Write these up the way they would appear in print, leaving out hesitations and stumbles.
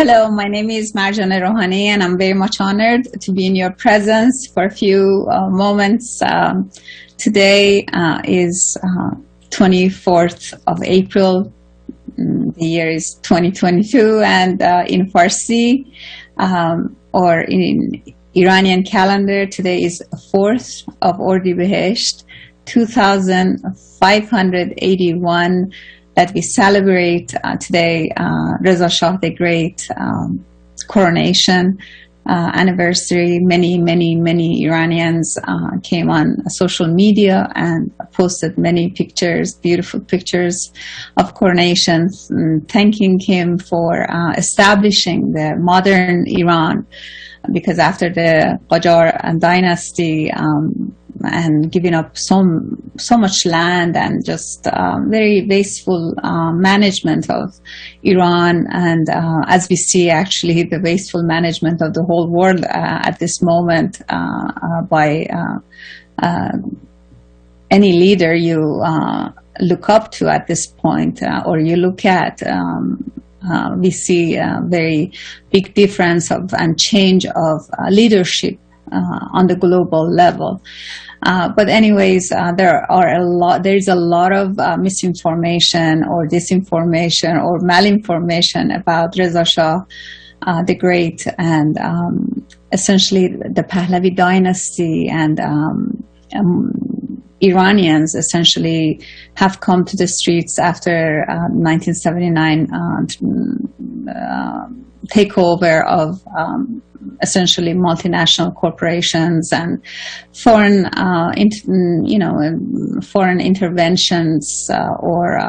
Hello, my name is Marjaneh Rouhani, and I'm very much honored to be in your presence for a few moments. Today is 24th of April. The year is 2022, and in Farsi, or in Iranian calendar, today is 4th of Ordibihesh, 2581, that we celebrate today Reza Shah the Great coronation anniversary. Many Iranians came on social media and posted many pictures, beautiful pictures of coronation, thanking him for establishing the modern Iran, because after the Qajar dynasty and giving up so much land and just very wasteful management of Iran, and as we see actually the wasteful management of the whole world at this moment by any leader you look up to at this point, or you look at, we see a very big difference and change of leadership on the global level. But anyways, there is a lot of misinformation or disinformation or malinformation about Reza Shah the Great, and essentially the Pahlavi dynasty, and Iranians essentially have come to the streets after 1979 takeover of essentially multinational corporations and foreign, foreign interventions, or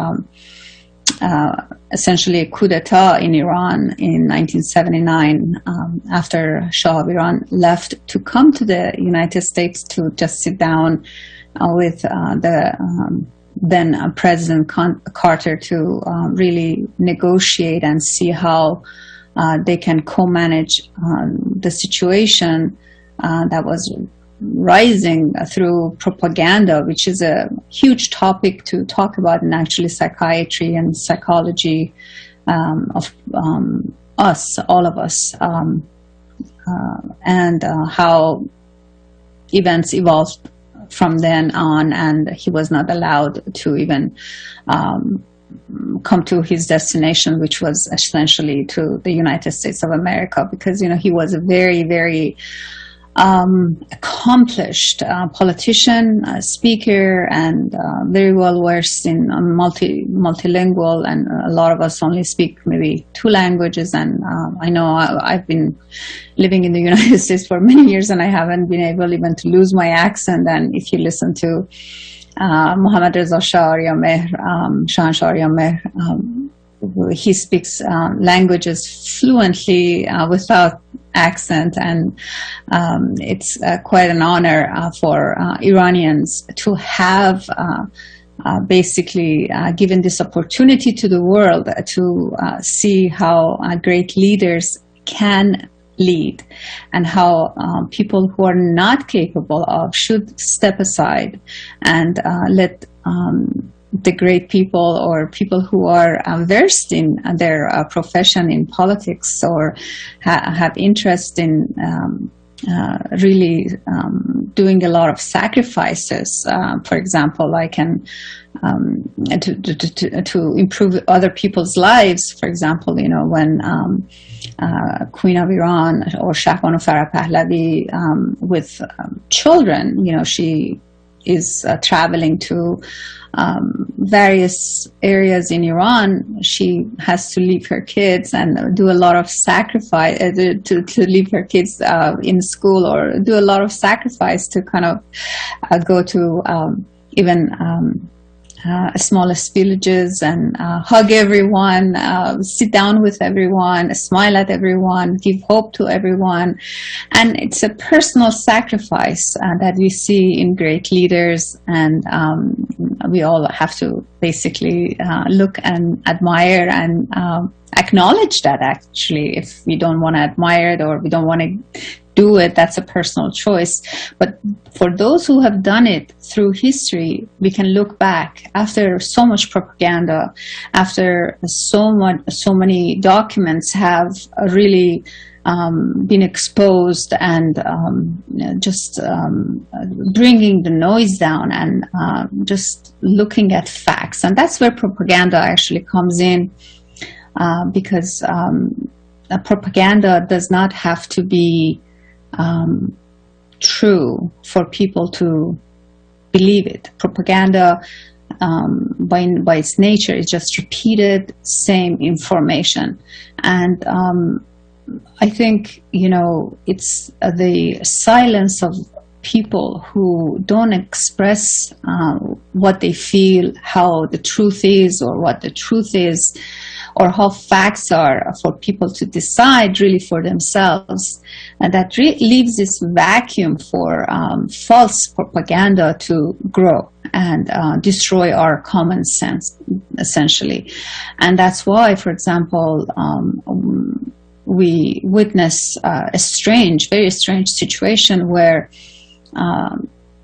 essentially a coup d'etat in Iran in 1979, after Shah of Iran left to come to the United States to just sit down with the then President Carter to really negotiate and see how they can co-manage the situation that was rising through propaganda, which is a huge topic to talk about in actually psychiatry and psychology of us, all of us, and how events evolved from then on, and he was not allowed to even come to his destination, which was essentially to the United States of America, because he was a very accomplished politician, speaker, and very well versed in multilingual, and a lot of us only speak maybe 2 languages, and I know I've been living in the United States for many years and I haven't been able even to lose my accent. And if you listen to Mohammad Reza Shah Aryamehr, Shahanshah Aryamehr, he speaks languages fluently without accent, and it's quite an honor for Iranians to have basically given this opportunity to the world to see how great leaders can lead, and how people who are not capable of should step aside and let the great people, or people who are versed in their profession in politics, or have interest in really doing a lot of sacrifices. For example, I can to improve other people's lives. For example, when Queen of Iran, or Shahbanu Farah Pahlavi, with children, she is traveling to various areas in Iran. She has to leave her kids and do a lot of sacrifice to leave her kids in school, or do a lot of sacrifice to kind of go to even smallest villages and hug everyone, sit down with everyone, smile at everyone, give hope to everyone. And it's a personal sacrifice that we see in great leaders, and we all have to basically look and admire and acknowledge that. Actually, if we don't want to admire it, or we don't want to do it, that's a personal choice. But for those who have done it through history, we can look back after so much propaganda, after so many documents have really been exposed, and just bringing the noise down, and just looking at facts. And that's where propaganda actually comes in, because propaganda does not have to be true for people to believe it. Propaganda, by its nature, is just repeated same information. And I think, it's the silence of people who don't express what they feel, how the truth is, or what the truth is, or how facts are for people to decide really for themselves. And that leaves this vacuum for false propaganda to grow and destroy our common sense, essentially. And that's why, for example, we witness a very strange situation where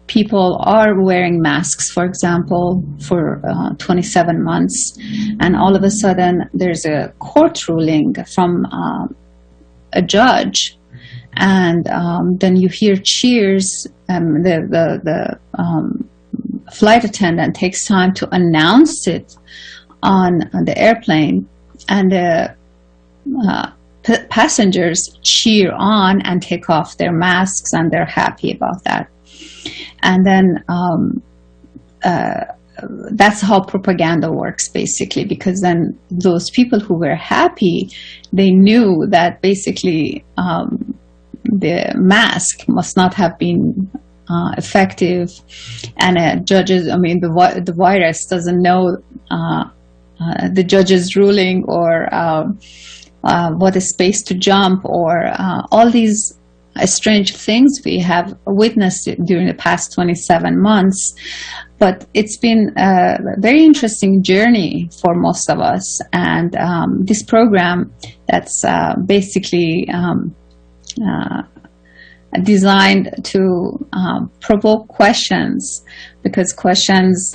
people are wearing masks, for example, for 27 months, and all of a sudden there's a court ruling from a judge, and then you hear cheers. The flight attendant takes time to announce it on the airplane, and the passengers cheer on and take off their masks, and they're happy about that. And then that's how propaganda works, basically, because then those people who were happy, they knew that basically the mask must not have been effective, and the virus doesn't know the judge's ruling, or what is space to jump, or all these strange things we have witnessed during the past 27 months. But it's been a very interesting journey for most of us. And this program that's basically designed to provoke questions, because questions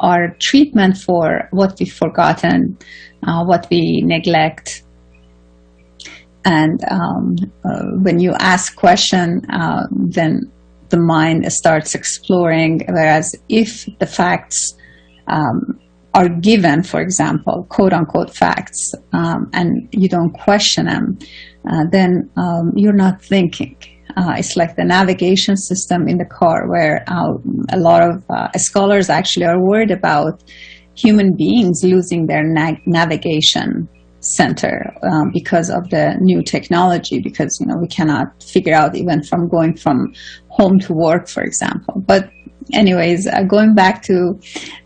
are treatment for what we've forgotten, what we neglect. And when you ask question, then the mind starts exploring. Whereas if the facts are given, for example, quote unquote facts, and you don't question them, then you're not thinking. It's like the navigation system in the car, where a lot of scholars actually are worried about human beings losing their navigation center because of the new technology, because we cannot figure out even from going from home to work, for example. But anyways, going back to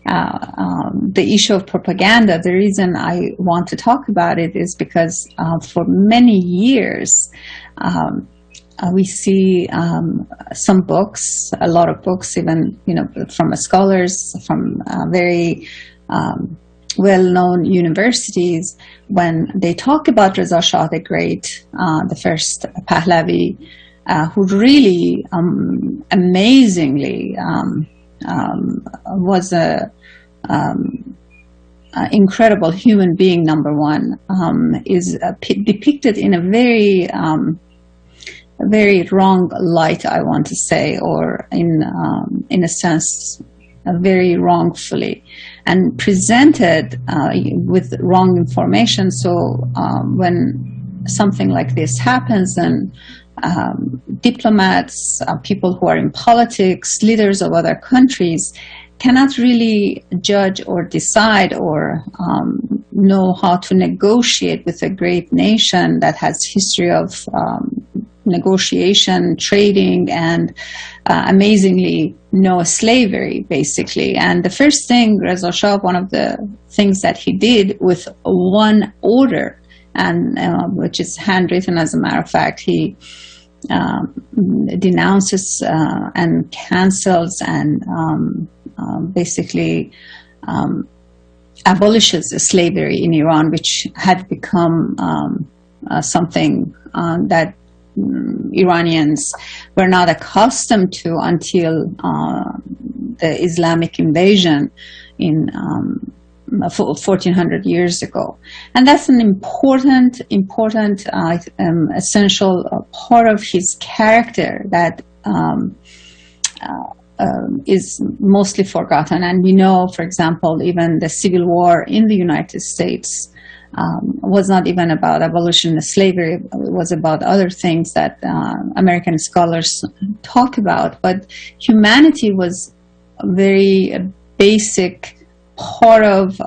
the issue of propaganda, the reason I want to talk about it is because for many years we see some books, a lot of books, even from scholars from very well-known universities, when they talk about Reza Shah the Great, the first Pahlavi, who really amazingly was a incredible human being, number one, is depicted in a very wrong light, I want to say, or in a sense, very wrongfully, and presented with wrong information. So when something like this happens, then diplomats, people who are in politics, leaders of other countries cannot really judge or decide or know how to negotiate with a great nation that has history of negotiation, trading, and amazingly no slavery, basically. And the first thing, Reza Shah, one of the things that he did with one order, and which is handwritten, as a matter of fact, he denounces and cancels and basically abolishes slavery in Iran, which had become something that Iranians were not accustomed to until the Islamic invasion in 1400 years ago. And that's an important, essential part of his character that is mostly forgotten. And we know, for example, even the Civil War in the United States was not even about abolition of slavery. It was about other things that American scholars talk about. But humanity was a very basic part of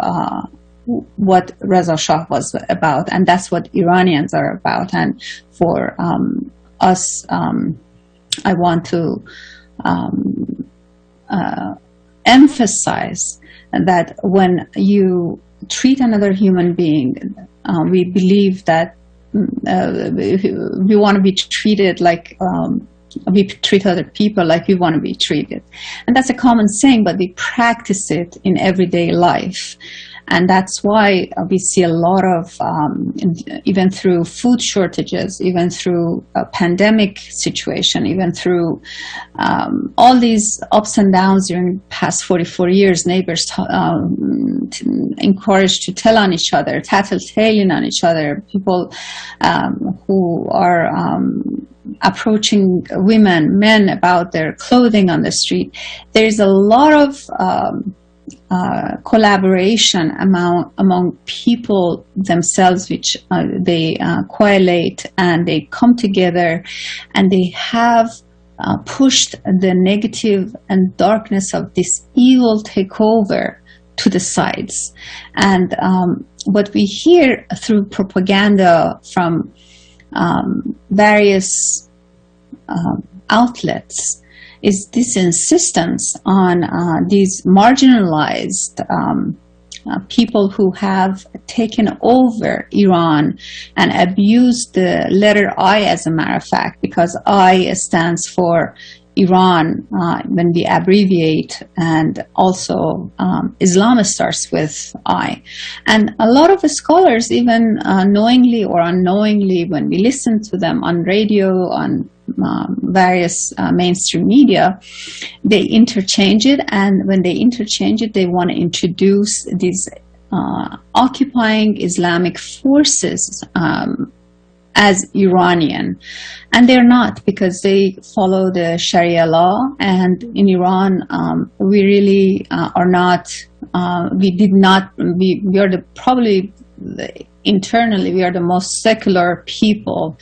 what Reza Shah was about, and that's what Iranians are about. And for us, I want to emphasize that when you treat another human being, we believe that we want to be treated like we treat other people like we want to be treated. And that's a common saying, but we practice it in everyday life. And that's why we see a lot of, even through food shortages, even through a pandemic situation, even through all these ups and downs during the past 44 years, neighbors encouraged to tell on each other, tattle-tailing on each other, people who are approaching women, men about their clothing on the street. There's a lot of collaboration among people themselves, which they correlate and they come together, and they have pushed the negative and darkness of this evil takeover to the sides. And what we hear through propaganda from various outlets is this insistence on these marginalized people who have taken over Iran and abused the letter I, as a matter of fact, because I stands for Iran when we abbreviate, and also Islam starts with I. And a lot of the scholars, even knowingly or unknowingly, when we listen to them on radio, on various mainstream media, they interchange it, and when they interchange it, they want to introduce these occupying Islamic forces as Iranian, and they're not, because they follow the Sharia law. And in Iran, we really are not. We are probably internally we are the most secular people.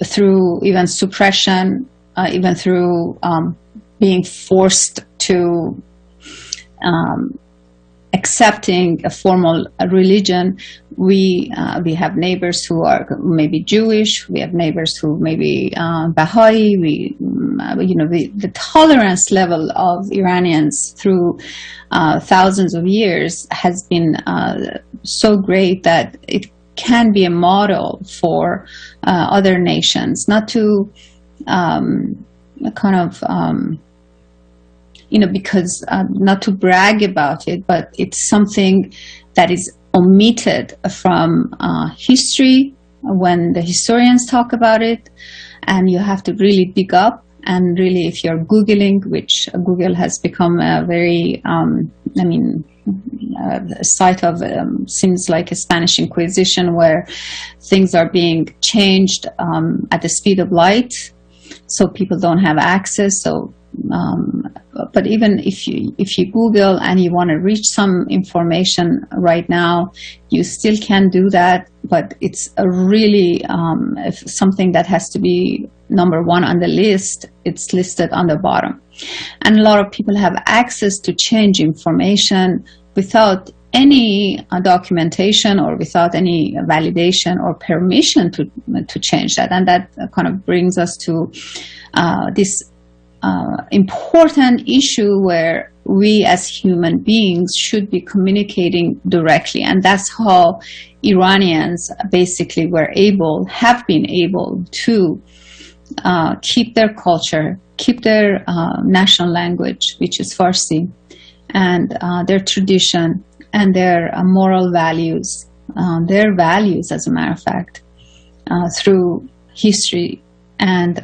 Through even suppression, even through being forced to accepting a formal religion, we have neighbors who are maybe Jewish. We have neighbors who may be Baha'i. The tolerance level of Iranians through thousands of years has been so great that it can be a model for other nations, not to because not to brag about it, but it's something that is omitted from history when the historians talk about it, and you have to really dig up. And really, if you're Googling, which Google has become a very, a site of seems like a Spanish Inquisition, where things are being changed at the speed of light, so people don't have access. So, but even if you Google and you want to reach some information right now, you still can do that. But it's a really something that has to be number one on the list. It's listed on the bottom, and a lot of people have access to change information without any documentation or without any validation or permission to change that. And that kind of brings us to this important issue where we as human beings should be communicating directly. And that's how Iranians basically have been able to keep their culture, keep their national language, which is Farsi, and their tradition and their moral values, their values, as a matter of fact, through history. And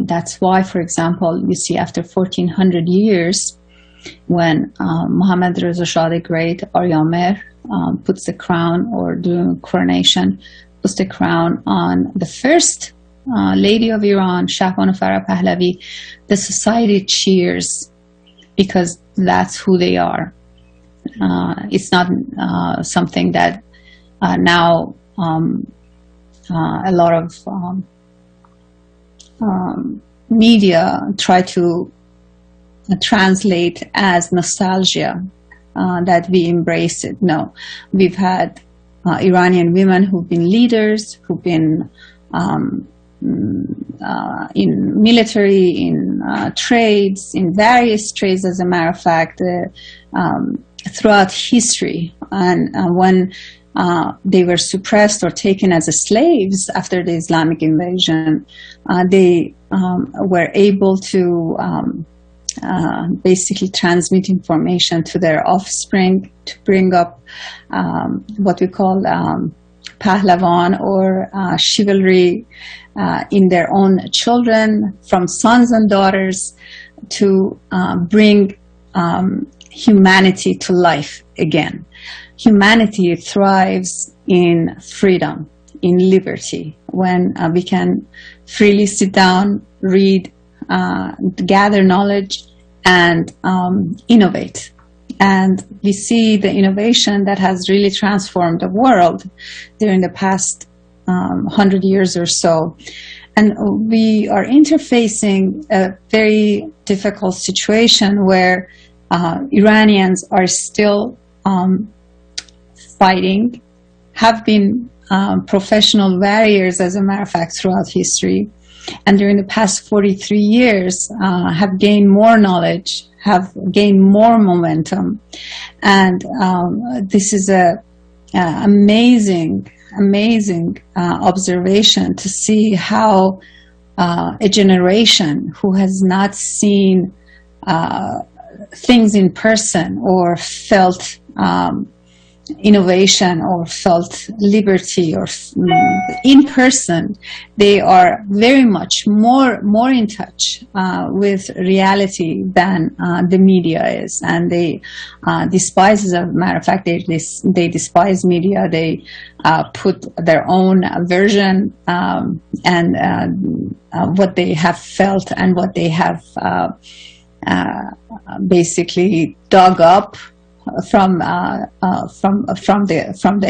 that's why, for example, you see after 1400 years, when Mohammad Reza Shah the Great, Aryamer, puts the crown, or during coronation, puts the crown on the first lady of Iran, Shahbanu Farah Pahlavi, the society cheers because that's who they are. It's not something that now a lot of media try to translate as nostalgia, that we embrace it. No, we've had Iranian women who've been leaders, who've been in military, in trades, in various trades, as a matter of fact, throughout history. And when they were suppressed or taken as slaves after the Islamic invasion, they were able to basically transmit information to their offspring, to bring up what we call pahlavan, or chivalry, in their own children, from sons and daughters, to bring humanity to life again. Humanity thrives in freedom, in liberty, when we can freely sit down, read, gather knowledge, and innovate. And we see the innovation that has really transformed the world during the past 100 years or so. And we are interfacing a very difficult situation where Iranians are still fighting, have been professional warriors, as a matter of fact, throughout history. And during the past 43 years, have gained more knowledge, have gained more momentum. And this is a amazing observation to see how a generation who has not seen things in person, or felt innovation, or felt liberty, or in person, they are very much more in touch with reality than the media is. And they despise, as a matter of fact, they despise media. They put their own version and what they have felt, and what they have basically dug up from the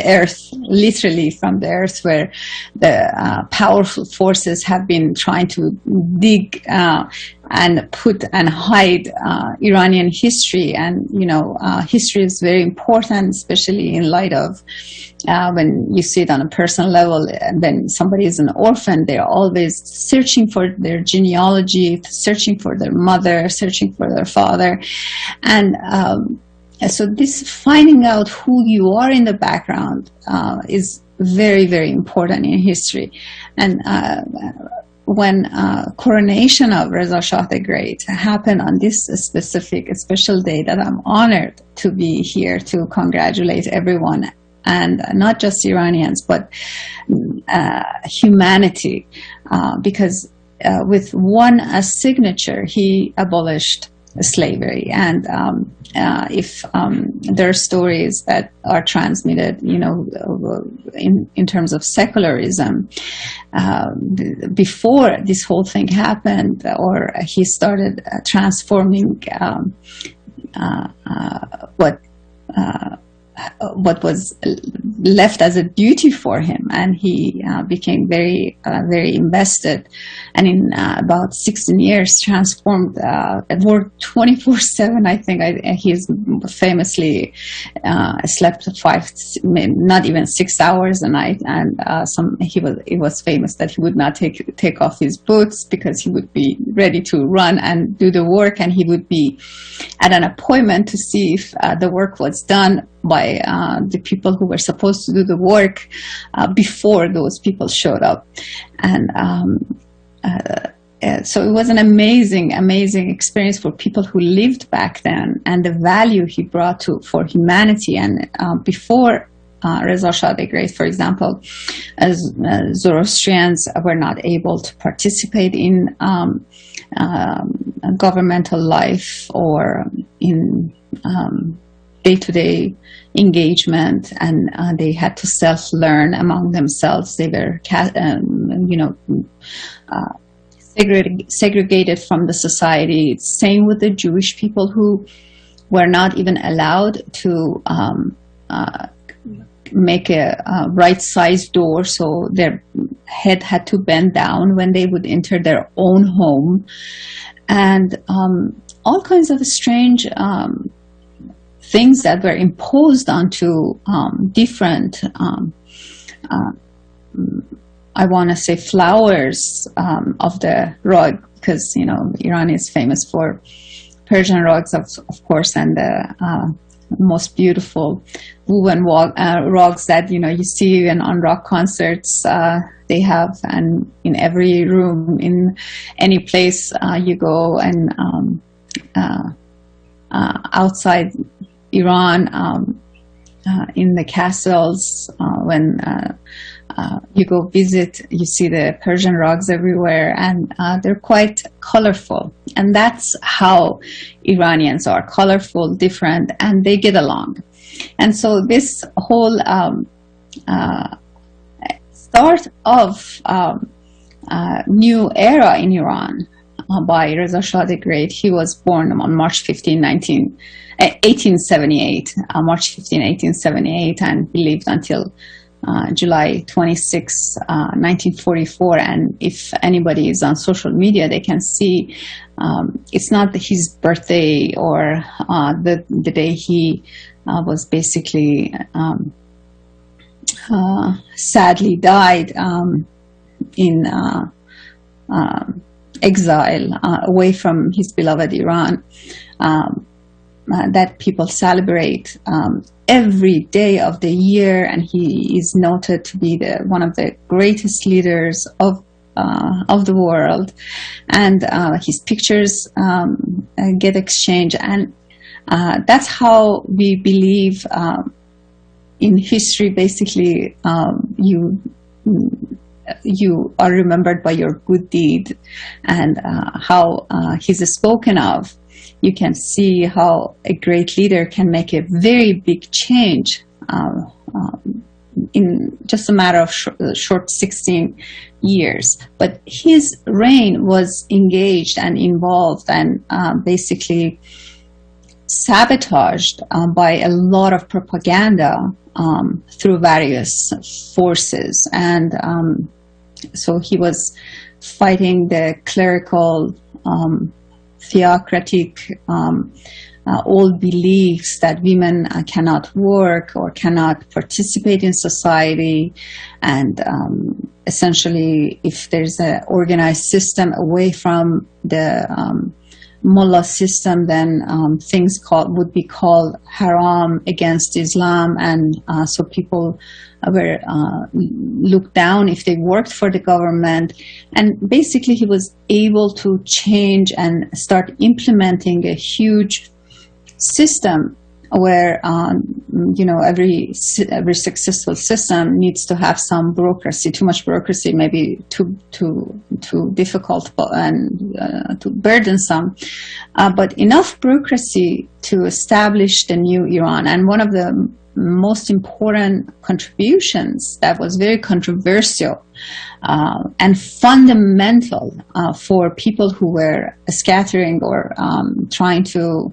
earth, literally from the earth, where the powerful forces have been trying to dig and put and hide Iranian history. And history is very important, especially in light of when you see it on a personal level. And then somebody is an orphan, they're always searching for their genealogy, searching for their mother, searching for their father. And so this finding out who you are in the background is very, very important in history. And when coronation of Reza Shah the Great happened on this special day, that I'm honored to be here to congratulate everyone, and not just Iranians, but humanity, because with one signature, he abolished slavery. And if there are stories that are transmitted, in terms of secularism, before this whole thing happened, or he started transforming what was left as a duty for him, and he became very invested, and in about 16 years transformed, worked 24/7. I think he's famously slept not even 6 hours a night, and he was famous that he would not take off his boots, because he would be ready to run and do the work, and he would be at an appointment to see if the work was done by the people who were supposed to do the work before those people showed up. And so it was an amazing experience for people who lived back then, and the value he brought for humanity. And before Reza Shah the Great, for example, as Zoroastrians were not able to participate in governmental life or in day-to-day engagement, and they had to self-learn among themselves. They were, segregated from the society. Same with the Jewish people, who were not even allowed to make a right-sized door, so their head had to bend down when they would enter their own home, and all kinds of strange things that were imposed onto different, I want to say, flowers of the rug, because Iran is famous for Persian rugs, of course, and the most beautiful woven rugs that you see even on rock concerts. They have, and in every room, in any place you go, and outside Iran, in the castles, when you go visit, you see the Persian rugs everywhere, and they're quite colorful. And that's how Iranians are: colorful, different, and they get along. And so this whole start of new era in Iran by Reza Shah the Great. He was born on March 15, 1878, March 15, 1878, and he lived until July 26, 1944. And if anybody is on social media, they can see it's not his birthday or the day he was basically sadly died in exile away from his beloved Iran, that people celebrate every day of the year, and he is noted to be one of the greatest leaders of the world, and his pictures get exchanged, and that's how we believe in history. Basically, you are remembered by your good deed, and how he's spoken of. You can see how a great leader can make a very big change in just a matter of short 16 years. But his reign was engaged and involved and basically sabotaged by a lot of propaganda through various forces. And so he was fighting the clerical, theocratic old beliefs that women cannot work or cannot participate in society, and essentially if there's an organized system away from the mullah system, then things would be called haram against Islam, and so people were looked down if they worked for the government. And basically he was able to change and start implementing a huge system where every successful system needs to have some bureaucracy. Too much bureaucracy may be too difficult and too burdensome, but enough bureaucracy to establish the new Iran. And one of the most important contributions that was very controversial and fundamental for people who were scattering or trying to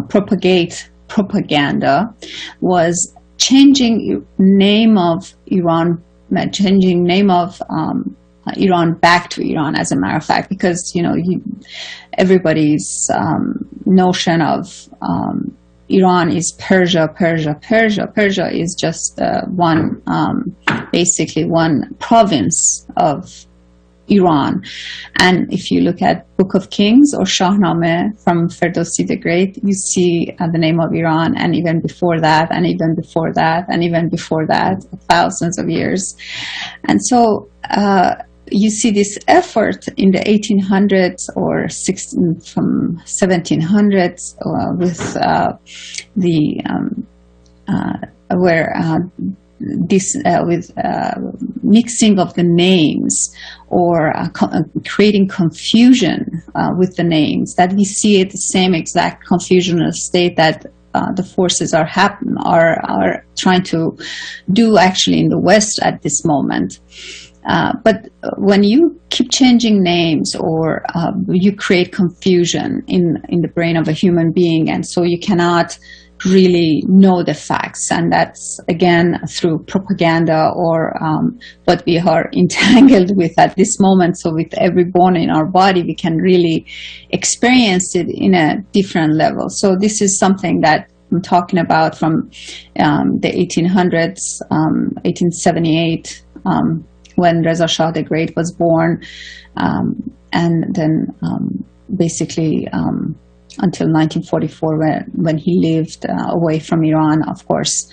propagate propaganda was changing name of Iran, changing name of Iran back to Iran, as a matter of fact, because everybody's notion of Iran is Persia. Persia is just basically one province of Iran. And if you look at Book of Kings or Shahnameh from Ferdowsi the Great, you see the name of Iran, and even before that, and even before that, and even before that, thousands of years. And so you see this effort in the 1800s or from 1700s with the where this with mixing of the names or creating confusion with the names, that we see it the same exact confusional state that the forces are trying to do actually in the West at this moment. But when you keep changing names or you create confusion in the brain of a human being, and so you cannot really know the facts, and that's again through propaganda or what we are entangled with at this moment. So with every bone in our body, we can really experience it in a different level. So this is something that I'm talking about from the 1800s, 1878, when Reza Shah the Great was born, and then basically until 1944 when he lived away from Iran, of course.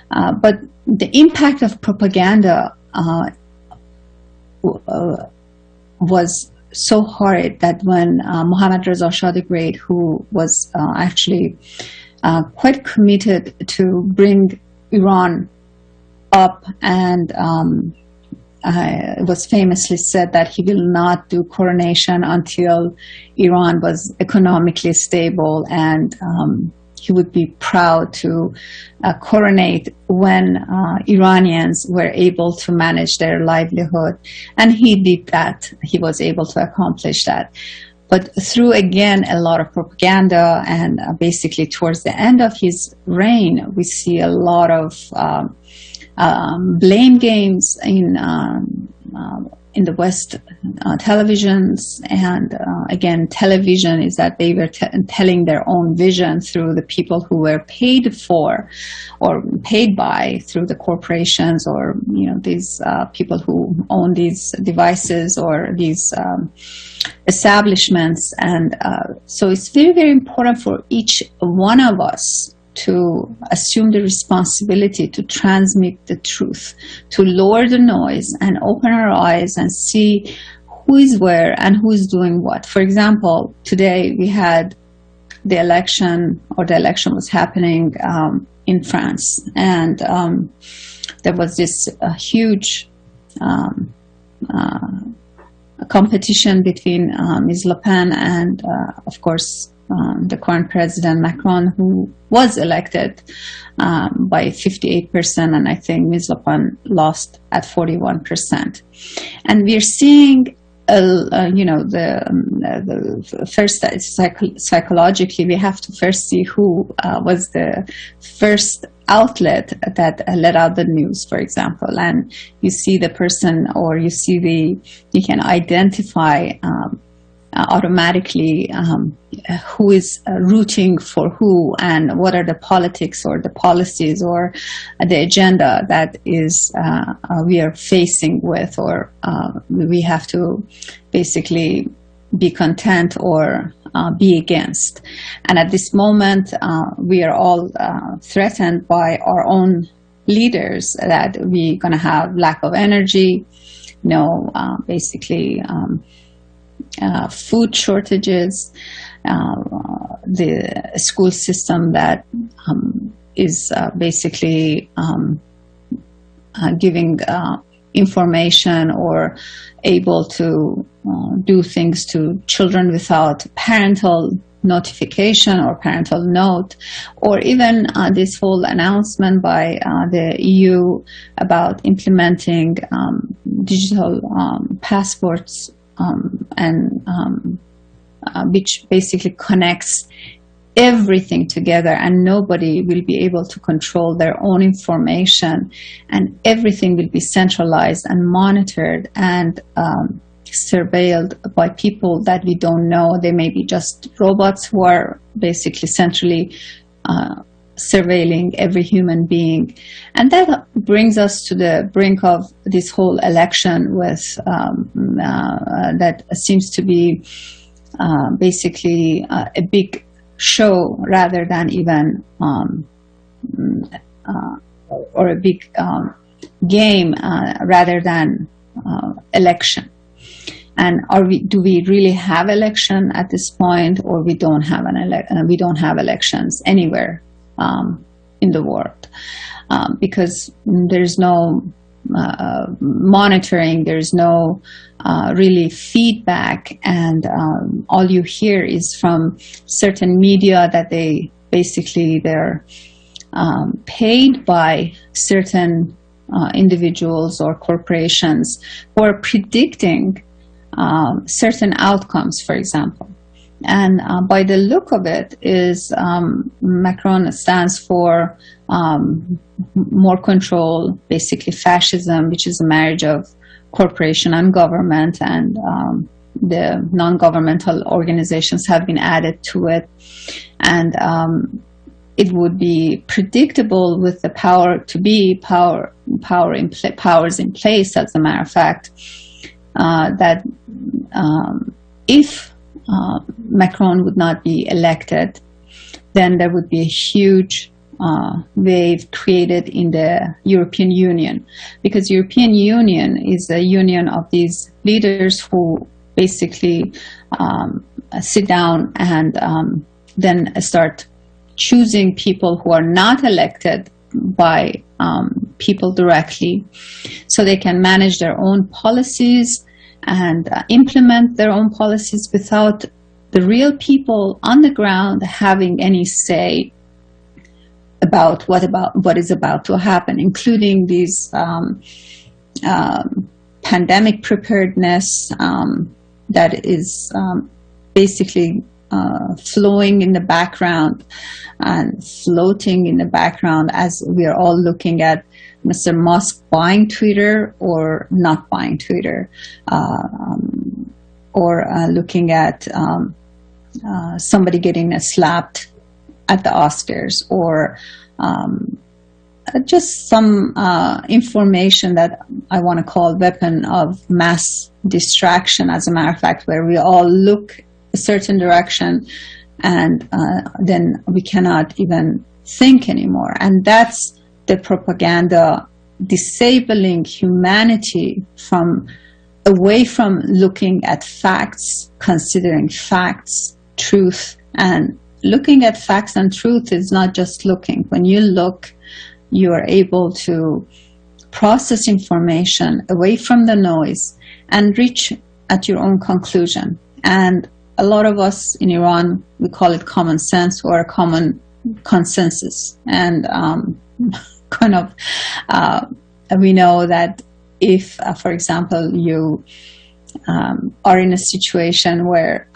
But the impact of propaganda was so horrid that when Mohammad Reza Shah the Great, who was actually quite committed to bring Iran up, and it was famously said that he will not do coronation until Iran was economically stable, and he would be proud to coronate when Iranians were able to manage their livelihood. And he did that. He was able to accomplish that. But through, again, a lot of propaganda, and basically towards the end of his reign, we see a lot of blame games in the West televisions, and again, television is that they were telling their own vision through the people who were paid for or paid by through the corporations, or these people who own these devices or these establishments. And so it's very, very important for each one of us to assume the responsibility to transmit the truth, to lower the noise and open our eyes and see who is where and who is doing what. For example, today we had the election, or the election was happening in France, and there was this huge competition between Ms. Le Pen and, of course, the current president Macron, who was elected by 58%, and I think Ms. Le Pen lost at 41%. And we're seeing, the first, psychologically, we have to first see who was the first outlet that let out the news, for example. And you see the person, or you can identify automatically who is rooting for who, and what are the politics or the policies or the agenda that is we are facing with, or we have to basically be content or be against. And at this moment, we are all threatened by our own leaders that we're going to have lack of energy, basically food shortages, the school system that is basically giving information or able to do things to children without parental notification or parental note, or even this whole announcement by the EU about implementing digital passports, which basically connects everything together, and nobody will be able to control their own information, and everything will be centralized and monitored and surveilled by people that we don't know. They may be just robots who are basically centrally surveilling every human being. And that brings us to the brink of this whole election with that seems to be basically a big show rather than even or a big game rather than election. And do we really have election at this point, or we don't have we don't have elections anywhere in in the world, because there's no monitoring, there's no really feedback, and all you hear is from certain media that they're paid by certain individuals or corporations who are predicting certain outcomes, for example. And by the look of it, Macron stands for more control, basically fascism, which is a marriage of corporation and government, and the non-governmental organizations have been added to it. And it would be predictable with the powers in place, as a matter of fact, that if Macron would not be elected, then there would be a huge wave created in the European Union, because European Union is a union of these leaders who basically sit down and then start choosing people who are not elected by people directly, so they can manage their own policies and implement their own policies without the real people on the ground having any say about what is about to happen, including these pandemic preparedness that is basically flowing in the background and floating in the background as we are all looking at Mr. Musk buying Twitter or not buying Twitter, or looking at somebody getting slapped at the Oscars, or just some information that I want to call weapon of mass distraction, as a matter of fact, where we all look a certain direction and then we cannot even think anymore. And that's the propaganda disabling humanity away from looking at facts, considering facts, truth. And looking at facts and truth is not just looking. When you look, you are able to process information away from the noise and reach at your own conclusion. And a lot of us in Iran, we call it common sense or a common consensus. And we know that if, for example, you are in a situation where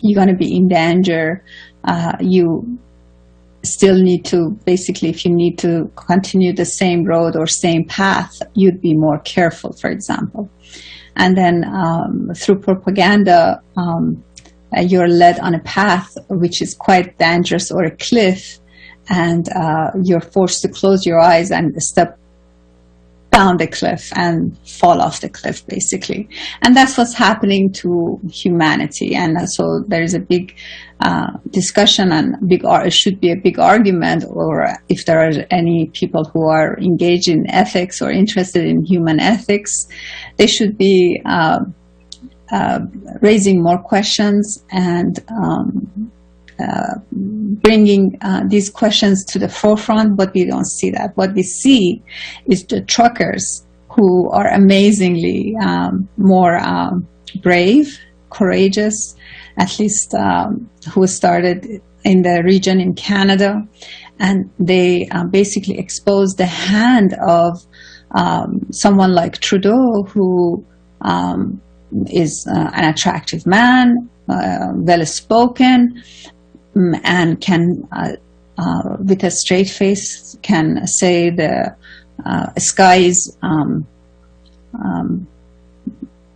you're going to be in danger, you still need to, basically, if you need to continue the same road or same path, you'd be more careful, for example. And then through propaganda, you're led on a path which is quite dangerous, or a cliff, and you're forced to close your eyes and step down the cliff and fall off the cliff, basically. And that's what's happening to humanity. And so there's a big discussion, and it should be a big argument, or if there are any people who are engaged in ethics or interested in human ethics, they should be raising more questions and bringing these questions to the forefront. But we don't see that. What we see is the truckers, who are amazingly more brave, courageous, at least who started in the region in Canada, and they basically exposed the hand of someone like Trudeau, who is an attractive man, well-spoken, and can, with a straight face, can say the sky is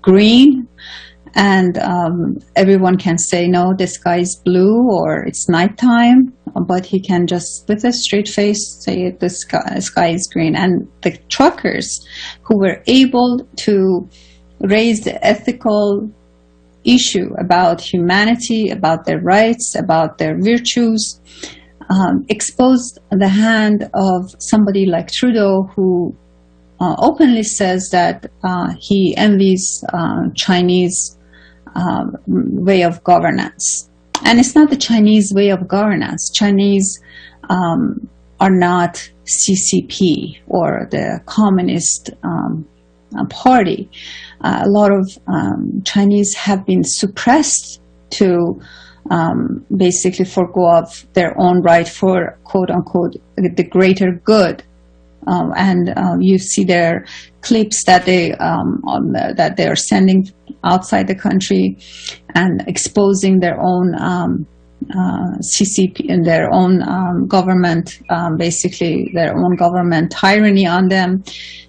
green, and everyone can say, no, the sky is blue, or it's nighttime, but he can just, with a straight face, say the sky is green. And the truckers who were able to raise the ethical issue about humanity, about their rights, about their virtues, exposed the hand of somebody like Trudeau, who openly says that he envies Chinese way of governance. And it's not the Chinese way of governance. Chinese are not CCP or the Communist Party. A lot of Chinese have been suppressed to basically forgo of their own right for quote unquote the greater good. And you see their clips that they are sending outside the country and exposing their own CCP and their own government, basically their own government tyranny on them.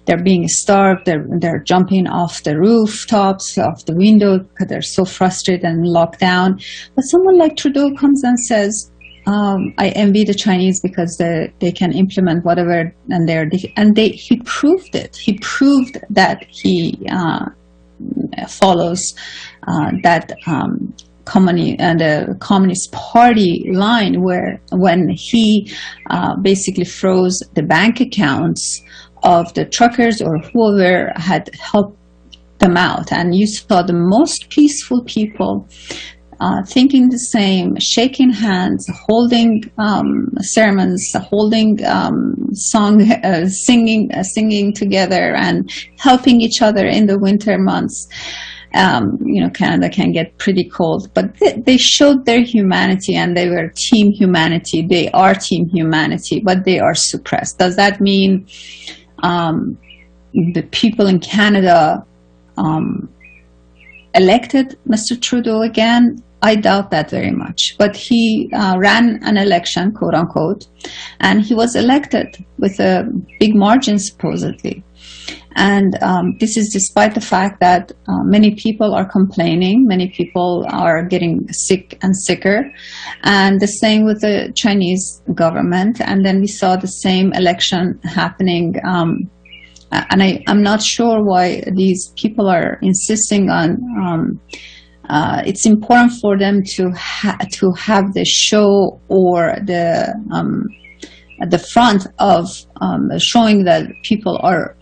They're being starved. They're jumping off the rooftops, off the window, because they're so frustrated and locked down. But someone like Trudeau comes and says, I envy the Chinese because they can implement whatever, and he proved it. He proved that he follows that the Communist Party line, where when he basically froze the bank accounts of the truckers or whoever had helped them out, and you saw the most peaceful people thinking the same, shaking hands, holding sermons, holding singing together, and helping each other in the winter months. Canada can get pretty cold, but they showed their humanity, and they were team humanity. They are team humanity, but they are suppressed. Does that mean the people in Canada elected Mr. Trudeau again? I doubt that very much. But he ran an election, quote unquote, and he was elected with a big margin, supposedly. And this is despite the fact that many people are complaining, many people are getting sick and sicker, and the same with the Chinese government. And then we saw the same election happening. And I'm not sure why these people are insisting on. It's important for them to have the show or the front of showing that people are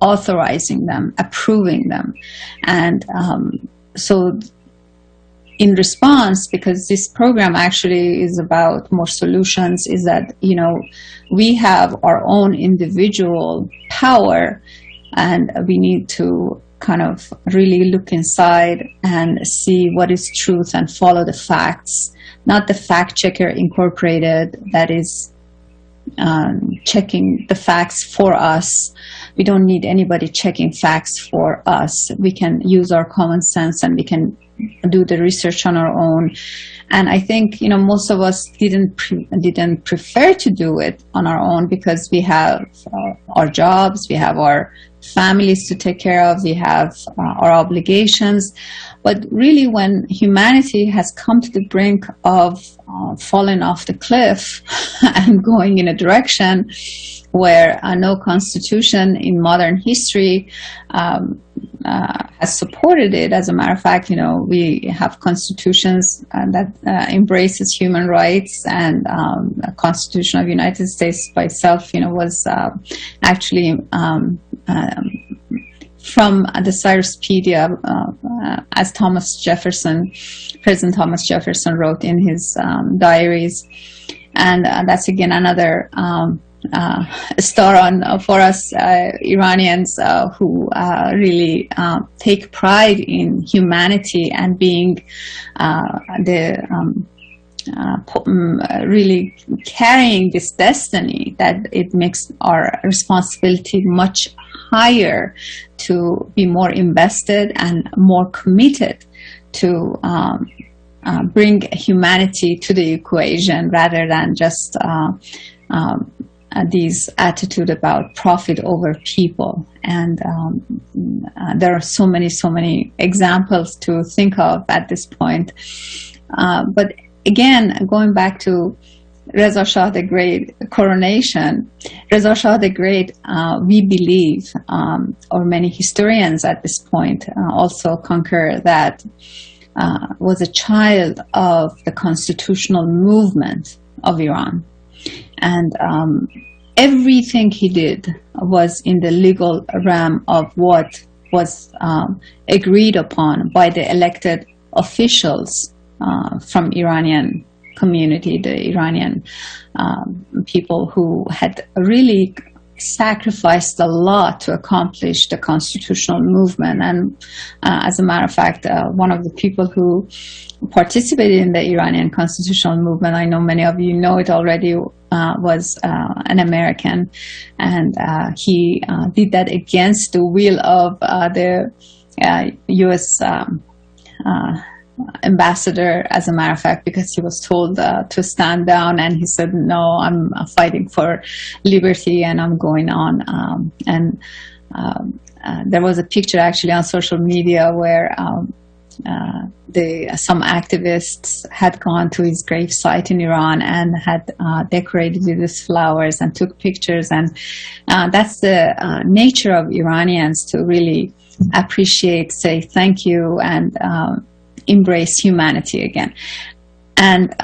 authorizing them, approving them. And so in response, because this program actually is about more solutions, is that, we have our own individual power, and we need to kind of really look inside and see what is truth and follow the facts, not the fact checker incorporated that is checking the facts for us. We don't need anybody checking facts for us. We can use our common sense, and we can do the research on our own. And I think, most of us didn't prefer to do it on our own, because we have our jobs, we have our families to take care of, we have our obligations. But really, when humanity has come to the brink of falling off the cliff and going in a direction where no constitution in modern history has supported it. As a matter of fact, we have constitutions that embraces human rights, and the Constitution of the United States by itself, was actually from the Cyruspedia, as President Thomas Jefferson wrote in his diaries. And that's again another star on for us Iranians who really take pride in humanity and being really carrying this destiny, that it makes our responsibility much higher to be more invested and more committed to bring humanity to the equation, rather than just these attitude about profit over people. And there are so many examples to think of at this point. But again, going back to Reza Shah the Great coronation, Reza Shah the Great, we believe, or many historians at this point also concur, that was a child of the constitutional movement of Iran. And everything he did was in the legal realm of what was agreed upon by the elected officials from Iranian community, the Iranian people who had really sacrificed a lot to accomplish the constitutional movement. And as a matter of fact, one of the people who participated in the Iranian constitutional movement, I know many of you know it already, was an American, and he did that against the will of the U.S. Ambassador, as a matter of fact, because he was told to stand down, and he said, no, I'm fighting for liberty and I'm going on. There was a picture actually on social media where some activists had gone to his gravesite in Iran and had decorated it with flowers and took pictures. And that's the nature of Iranians, to really appreciate, say thank you, and embrace humanity again. And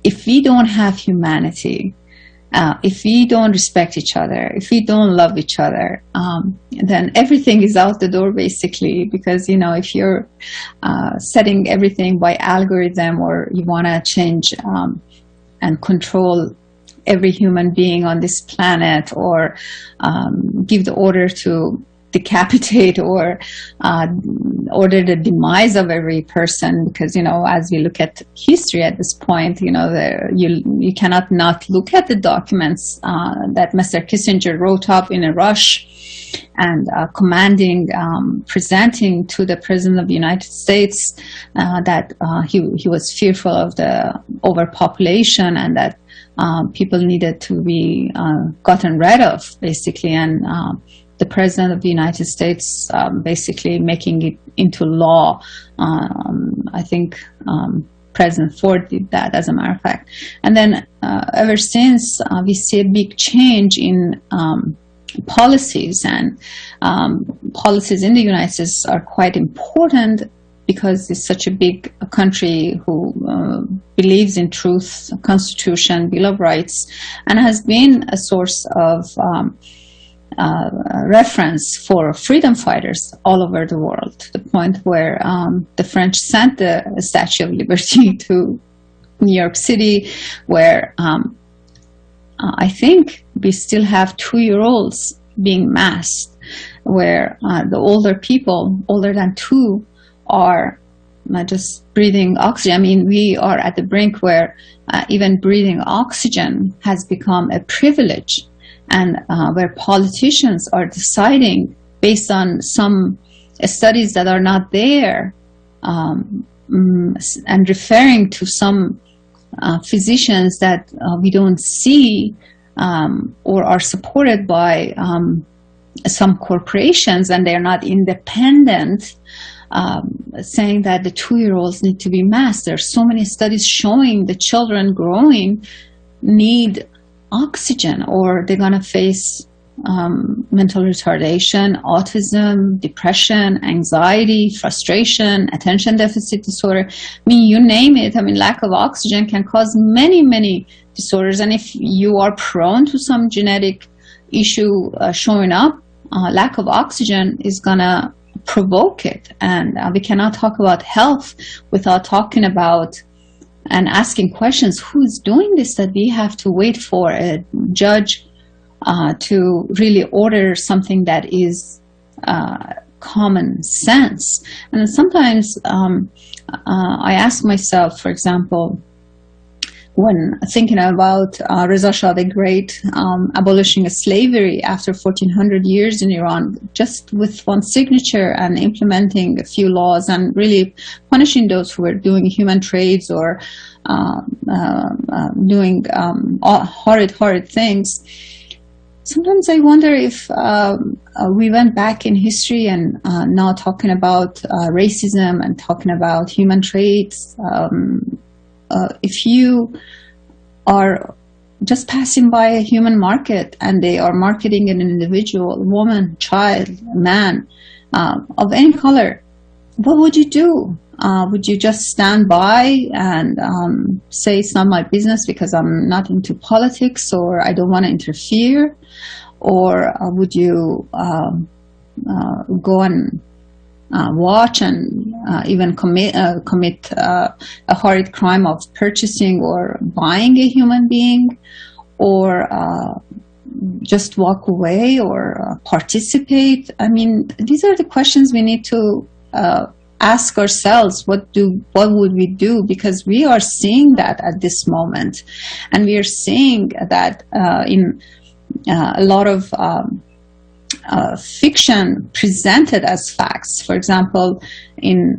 if we don't have humanity, if we don't respect each other, if we don't love each other, then everything is out the door, basically. Because, if you're setting everything by algorithm, or you want to change and control every human being on this planet, or give the order to decapitate or order the demise of every person, because as we look at history at this point, you cannot not look at the documents that Mr. Kissinger wrote up in a rush and presenting to the President of the United States that he was fearful of the overpopulation, and that people needed to be gotten rid of, basically. And the President of the United States basically making it into law. I think President Ford did that, as a matter of fact. And then ever since, we see a big change in policies, and policies in the United States are quite important, because it's such a big country who believes in truth, Constitution, Bill of Rights, and has been a source of reference for freedom fighters all over the world, to the point where the French sent the Statue of Liberty to New York City, where I think we still have 2-year-olds being masked, where the older people, older than 2, are just breathing oxygen. I mean, we are at the brink where even breathing oxygen has become a privilege, and where politicians are deciding based on some studies that are not there, and referring to some physicians that we don't see, or are supported by some corporations, and they're not independent, saying that the 2-year-olds need to be masked. There are so many studies showing the children growing need oxygen, or they're going to face mental retardation, autism, depression, anxiety, frustration, attention deficit disorder. I mean, you name it. I mean, lack of oxygen can cause many, many disorders. And if you are prone to some genetic issue showing up, lack of oxygen is going to provoke it. And we cannot talk about health without talking about and asking questions. Who's doing this, that we have to wait for a judge to really order something that is common sense? And sometimes I ask myself, for example, when thinking about Reza Shah the Great abolishing slavery after 1400 years in Iran, just with one signature, and implementing a few laws, and really punishing those who were doing human trades or doing horrid things. Sometimes I wonder if we went back in history and now talking about racism and talking about human traits. If you are just passing by a human market and they are marketing an individual, woman, child, man, of any color, what would you do? Would you just stand by and say it's not my business because I'm not into politics, or I don't want to interfere? Or would you go and watch and even commit a horrid crime of purchasing or buying a human being? or just walk away or participate? I mean, these are the questions we need to ask ourselves. What would we do? Because we are seeing that at this moment, and we are seeing that in a lot of fiction presented as facts. For example, in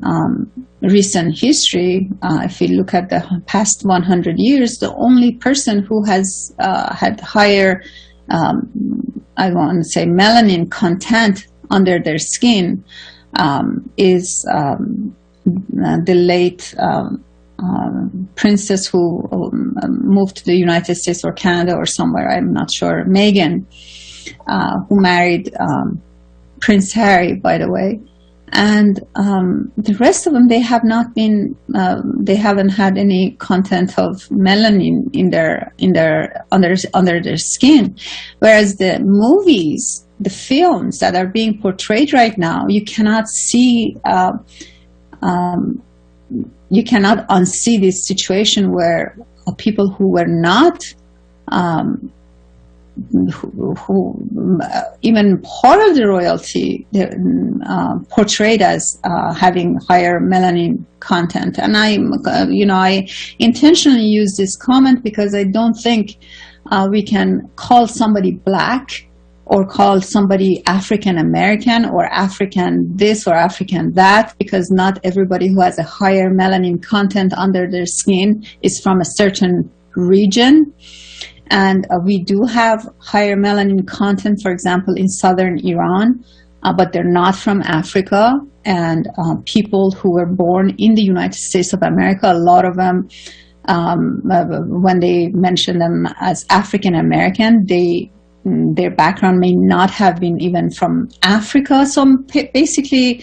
recent history, if we look at the past 100 years, the only person who has had higher, I want to say, melanin content under their skin is the late princess who moved to the United States or Canada or somewhere, I'm not sure, Meghan, who married Prince Harry, by the way. And the rest of them, they have not been, they haven't had any content of melanin under their skin. Whereas the movies, the films that are being portrayed right now, you cannot see, you cannot unsee this situation where people who were not who even part of the royalty, portrayed as having higher melanin content. And I intentionally use this comment because I don't think we can call somebody black or call somebody African American or African this or African that, because not everybody who has a higher melanin content under their skin is from a certain region. And we do have higher melanin content, for example, in southern Iran, but they're not from Africa. And people who were born in the United States of America, a lot of them, when they mention them as African American, their background may not have been even from Africa. So basically,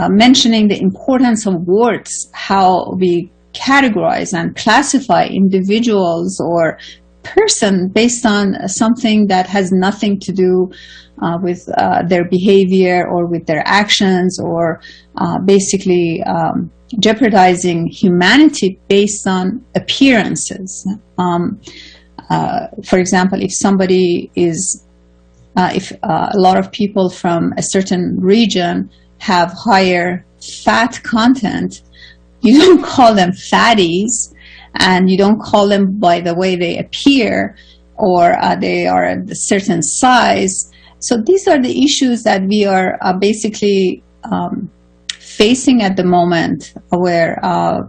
mentioning the importance of words, how we categorize and classify individuals or person based on something that has nothing to do with their behavior or with their actions, or basically jeopardizing humanity based on appearances. For example, if somebody is, if a lot of people from a certain region have higher fat content, you don't call them fatties, and you don't call them by the way they appear, or they are at a certain size. So these are the issues that we are basically facing at the moment, where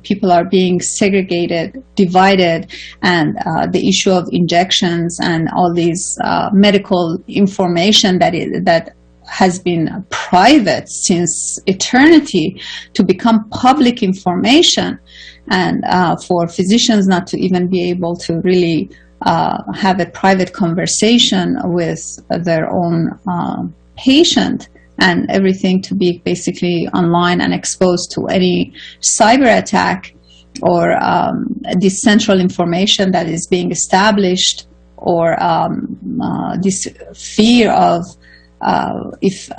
people are being segregated, divided, and the issue of injections and all these medical information that has been private since eternity to become public information, and for physicians not to even be able to really have a private conversation with their own patient, and everything to be basically online and exposed to any cyber attack or this central information that is being established, or this fear of if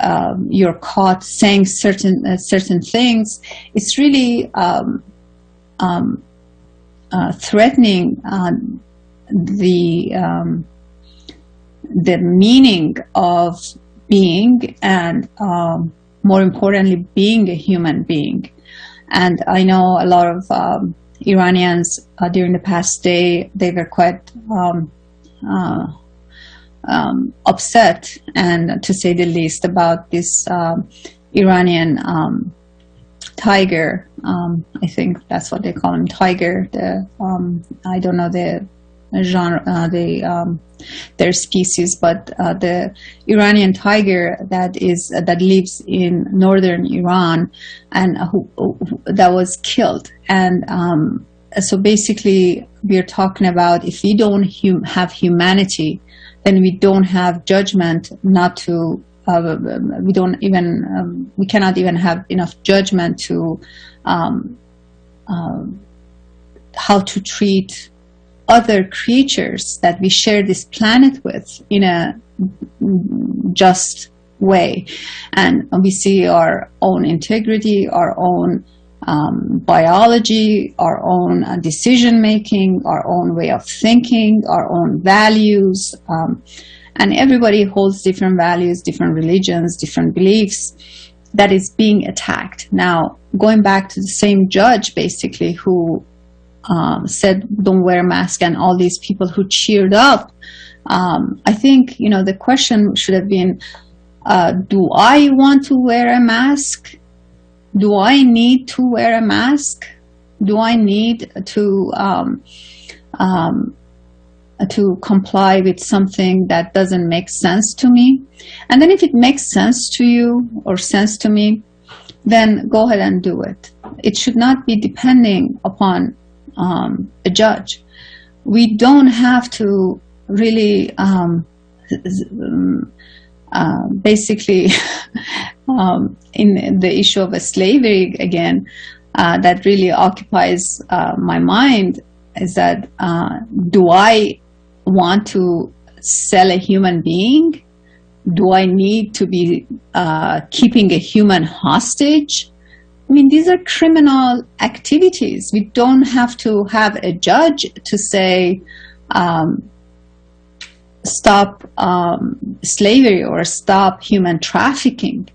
you're caught saying certain things, it's really threatening the meaning of being, and more importantly, being a human being. And I know a lot of Iranians during the past day, they were quite upset, and to say the least, about this Iranian tiger. I think that's what they call him, tiger. I don't know the genre, their species, but the Iranian tiger that lives in northern Iran, and that was killed. And so basically, we're talking about, if we don't have humanity, then we don't have judgment not to, we cannot even have enough judgment to how to treat other creatures that we share this planet with in a just way. And we see our own integrity, our own biology, our own decision making, our own way of thinking, our own values. And everybody holds different values, different religions, different beliefs that is being attacked. Now, going back to the same judge, basically, who said, don't wear a mask, and all these people who cheered up, I think, the question should have been, do I want to wear a mask? Do I need to wear a mask? Do I need to comply with something that doesn't make sense to me? And then if it makes sense to you or sense to me, then go ahead and do it. It should not be depending upon a judge. We don't have to really basically in the issue of slavery again, that really occupies my mind is that do I want to sell a human being? Do I need to be keeping a human hostage? I mean, these are criminal activities. We don't have to have a judge to say stop slavery or stop human trafficking.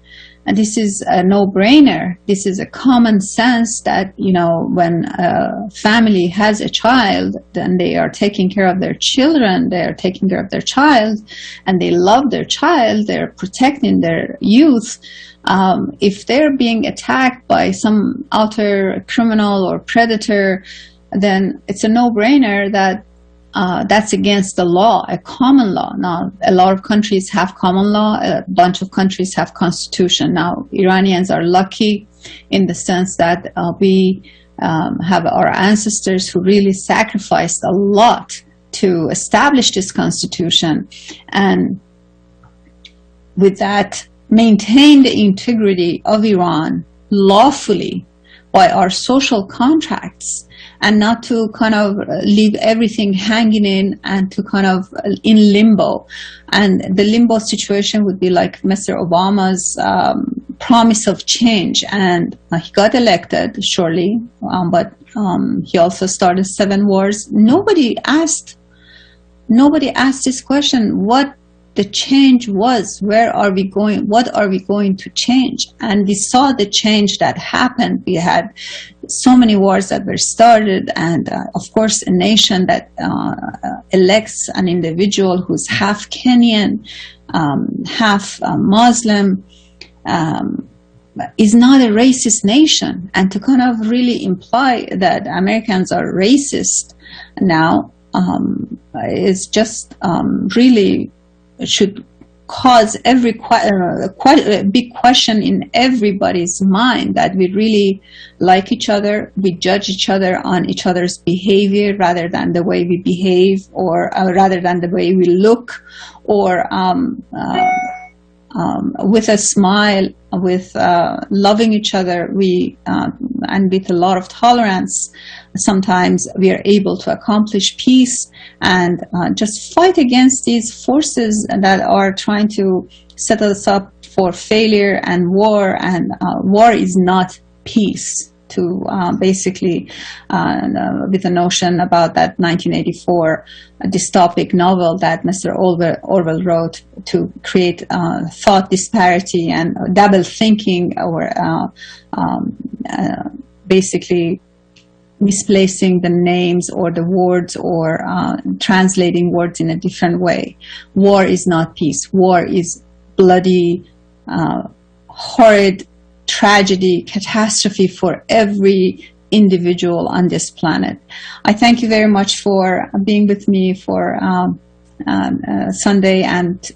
And this is a no-brainer. This is a common sense that, when a family has a child, then they are taking care of their children, they are taking care of their child, and they love their child, they're protecting their youth. If they're being attacked by some outer criminal or predator, then it's a no-brainer that that's against the law, a common law. Now, a lot of countries have common law, a bunch of countries have constitution. Now, Iranians are lucky in the sense that we have our ancestors who really sacrificed a lot to establish this constitution, and with that, maintain the integrity of Iran lawfully by our social contracts, and not to kind of leave everything hanging in and to kind of in limbo. And the limbo situation would be like Mr. Obama's promise of change. And he got elected, surely, but he also started 7 wars. Nobody asked this question, what the change was, where are we going, what are we going to change? And we saw the change that happened. We had so many wars that were started, and of course a nation that elects an individual who's half Kenyan, half Muslim, is not a racist nation. And to kind of really imply that Americans are racist now is just really should cause quite a big question in everybody's mind, that we really like each other, we judge each other on each other's behavior rather than the way we behave, or rather than the way we look, or with a smile, with loving each other, and with a lot of tolerance, sometimes we are able to accomplish peace and just fight against these forces that are trying to set us up for failure and war. And war is not peace. To basically, with the notion about that 1984 dystopic novel that Mr. Orwell wrote to create thought disparity and double thinking, or basically misplacing the names or the words, or translating words in a different way. War is not peace. War is bloody, horrid tragedy, catastrophe for every individual on this planet. I thank you very much for being with me for Sunday, and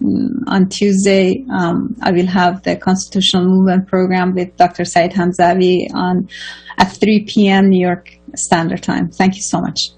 on Tuesday I will have the Constitutional Movement program with Dr. Saeed Hamzavi at 3 p.m. New York Standard Time. Thank you so much.